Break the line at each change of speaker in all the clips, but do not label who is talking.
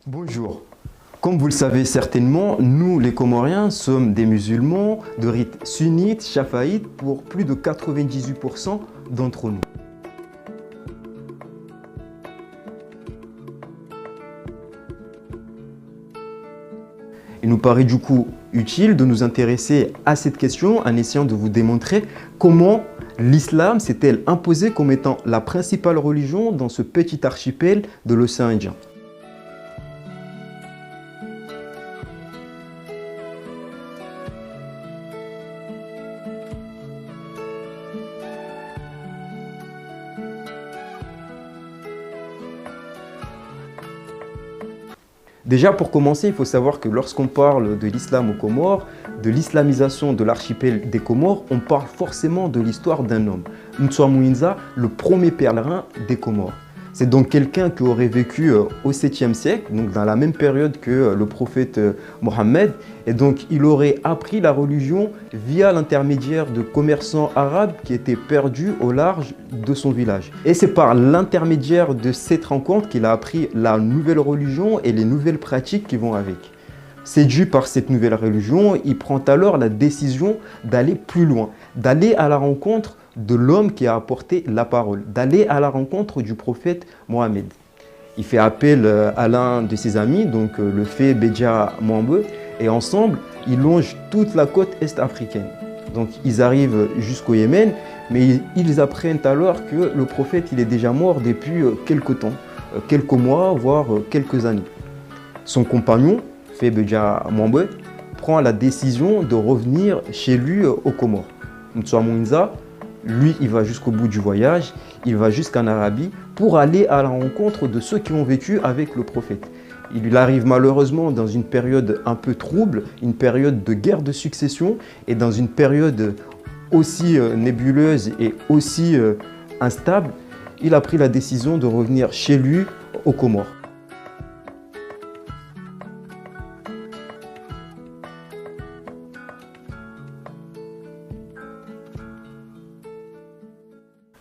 Bonjour. Comme vous le savez certainement, nous les Comoriens sommes des musulmans de rite sunnite, chafaïte pour plus de 98% d'entre nous. Il nous paraît du coup utile de nous intéresser à cette question en essayant de vous démontrer comment l'islam s'est-elle imposé comme étant la principale religion dans ce petit archipel de l'océan Indien. Déjà, pour commencer, il faut savoir que lorsqu'on parle de l'islam aux Comores, de l'islamisation de l'archipel des Comores, on parle forcément de l'histoire d'un homme, Mtwa Mouinza, le premier pèlerin des Comores. C'est donc quelqu'un qui aurait vécu au 7e siècle, donc dans la même période que le prophète Mohammed, et donc il aurait appris la religion via l'intermédiaire de commerçants arabes qui étaient perdus au large de son village. Et c'est par l'intermédiaire de cette rencontre qu'il a appris la nouvelle religion et les nouvelles pratiques qui vont avec. Séduit par cette nouvelle religion, il prend alors la décision d'aller plus loin, d'aller à la rencontre de l'homme qui a apporté la parole, d'aller à la rencontre du prophète Mohammed. Il fait appel à l'un de ses amis, donc le fait Bédia Mwambe, et ensemble, ils longent toute la côte est-africaine. Donc ils arrivent jusqu'au Yémen, mais ils apprennent alors que le prophète il est déjà mort depuis quelques temps, quelques mois, voire quelques années. Son compagnon, fait Bédia Mwambe, prend la décision de revenir chez lui aux Comores. Mtwa Mouinza, lui, il va jusqu'au bout du voyage, il va jusqu'en Arabie pour aller à la rencontre de ceux qui ont vécu avec le prophète. Il lui arrive malheureusement dans une période un peu trouble, une période de guerre de succession et dans une période aussi nébuleuse et aussi instable, il a pris la décision de revenir chez lui aux Comores.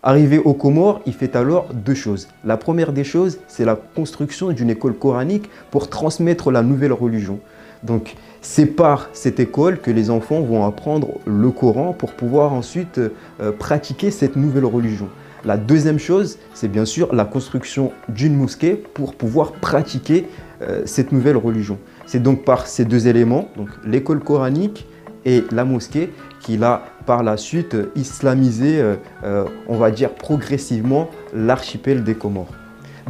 Arrivé aux Comores, il fait alors deux choses. La première des choses, c'est la construction d'une école coranique pour transmettre la nouvelle religion. Donc, c'est par cette école que les enfants vont apprendre le Coran pour pouvoir ensuite pratiquer cette nouvelle religion. La deuxième chose, c'est bien sûr la construction d'une mosquée pour pouvoir pratiquer cette nouvelle religion. C'est donc par ces deux éléments, donc l'école coranique et la mosquée, qu'il a par la suite islamisé, on va dire progressivement, l'archipel des Comores.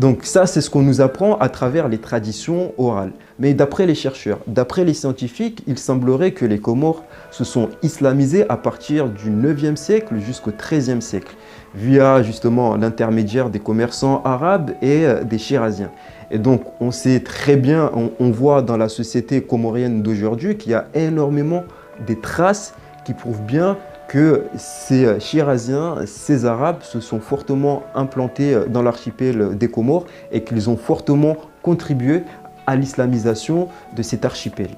Donc ça, c'est ce qu'on nous apprend à travers les traditions orales. Mais d'après les chercheurs, d'après les scientifiques, il semblerait que les Comores se sont islamisés à partir du 9e siècle jusqu'au 13e siècle, via justement l'intermédiaire des commerçants arabes et des Chiraziens. Et donc, on sait très bien, on voit dans la société comorienne d'aujourd'hui qu'il y a énormément des traces qui prouvent bien que ces Chiraziens, ces Arabes se sont fortement implantés dans l'archipel des Comores et qu'ils ont fortement contribué à l'islamisation de cet archipel.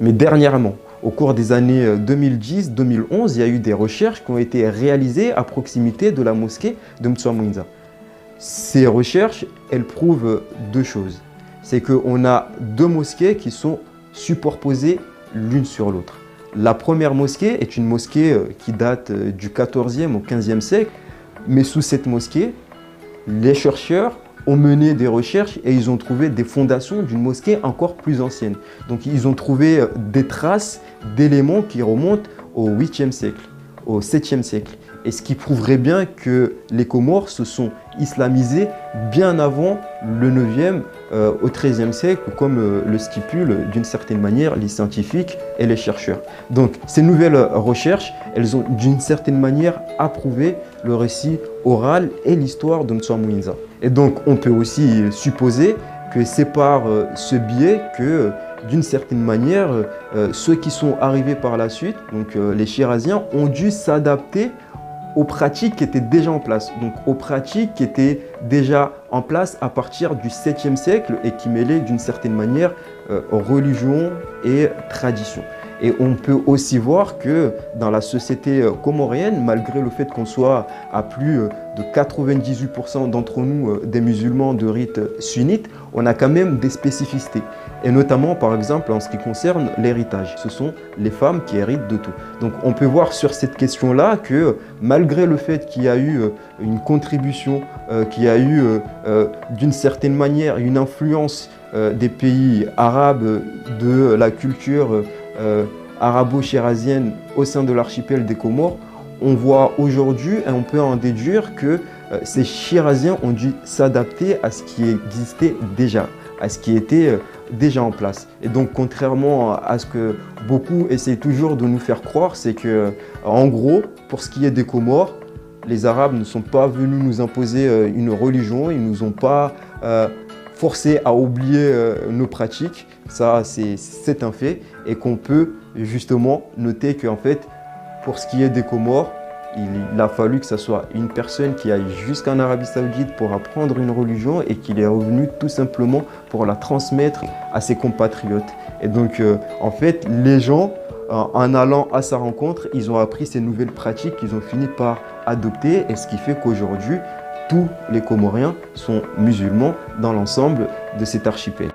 Mais dernièrement, au cours des années 2010-2011, il y a eu des recherches qui ont été réalisées à proximité de la mosquée de Mtwa Mouinza. Ces recherches, elles prouvent deux choses. C'est qu'on a deux mosquées qui sont superposées l'une sur l'autre. La première mosquée est une mosquée qui date du 14e au 15e siècle, mais sous cette mosquée, les chercheurs ont mené des recherches et ils ont trouvé des fondations d'une mosquée encore plus ancienne. Donc ils ont trouvé des traces d'éléments qui remontent au 8e siècle, au 7e siècle. Et ce qui prouverait bien que les Comores se sont islamisés bien avant le 9e au 13e siècle, comme le stipulent d'une certaine manière les scientifiques et les chercheurs. Donc ces nouvelles recherches, elles ont d'une certaine manière approuvé le récit oral et l'histoire de Mtwa Mouinza. Et donc on peut aussi supposer que c'est par ce biais que d'une certaine manière, ceux qui sont arrivés par la suite, donc les Chiraziens, ont dû s'adapter aux pratiques qui étaient déjà en place, donc aux pratiques qui étaient déjà en place à partir du 7e siècle et qui mêlaient d'une certaine manière religion et tradition. Et on peut aussi voir que dans la société comorienne, malgré le fait qu'on soit à plus de 98% d'entre nous des musulmans de rite sunnite, on a quand même des spécificités. Et notamment, par exemple, en ce qui concerne l'héritage. Ce sont les femmes qui héritent de tout. Donc on peut voir sur cette question-là que malgré le fait qu'il y a eu une contribution, qu'il y a eu d'une certaine manière une influence des pays arabes, de la culture arabo-shirazienne au sein de l'archipel des Comores, on voit aujourd'hui et on peut en déduire que ces Shiraziens ont dû s'adapter à ce qui existait déjà, à ce qui était déjà en place. Et donc, contrairement à ce que beaucoup essayent toujours de nous faire croire, c'est que, en gros, pour ce qui est des Comores, les Arabes ne sont pas venus nous imposer une religion, ils ne nous ont pas forcés à oublier nos pratiques. Ça, c'est un fait. Et qu'on peut justement noter qu'en fait, pour ce qui est des Comores, il a fallu que ce soit une personne qui aille jusqu'en Arabie Saoudite pour apprendre une religion et qu'il est revenu tout simplement pour la transmettre à ses compatriotes. Et donc, en fait, les gens, en allant à sa rencontre, ils ont appris ces nouvelles pratiques qu'ils ont fini par adopter. Et ce qui fait qu'aujourd'hui, tous les Comoriens sont musulmans dans l'ensemble de cet archipel.